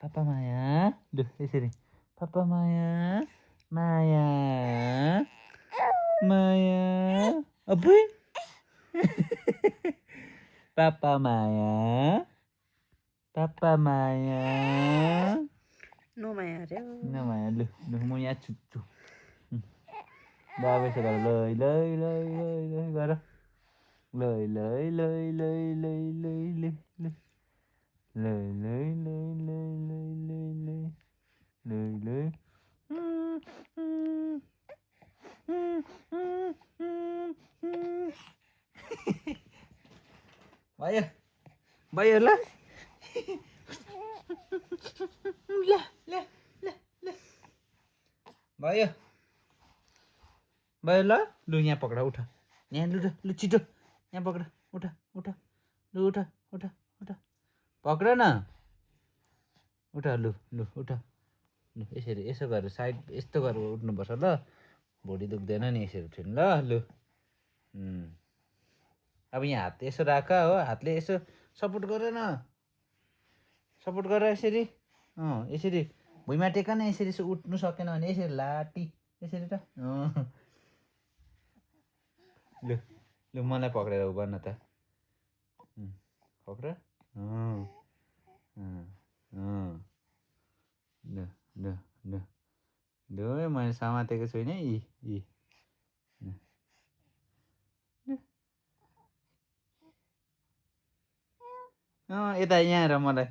पापा माया लु यसरी पापा माया माया माया अबुई पापा माया नमाया अरे नमाया लु लु म यहाँ छुच्छु बाबा यसो गर लै लै लै लै लै गर लै लै लै लै लै लै लै लै लै लै लै लै लै लै लै लै भयो भयो ल ल ल ल ल भयो भयो ल लु यहाँ पक्र उठ यहाँ लु छिटो यहाँ पक्र उठ उठ लु उठ उठ उठ पक्र न उठ लु लु उठ लु यसरी यसो गरेर साइड यस्तो गरेर उठ्नुपर्छ ल भुँडी दुख्दैन नि यसरी उठ्यो ल लु अब यहाँ हात यसो राख हो हातले यसो सपोर्ट गर न सपोर्ट गर यसरी यसरी भुइँमा टेक न यसरी यसो उठ्नु सकेन भने यसरी लाटी यसरी त लु लु मलाई पक्रेर उ गर्न त पक्र ल ल ल लु मैले समातेको छुइनँ यी यता यहाँ हेर मलाई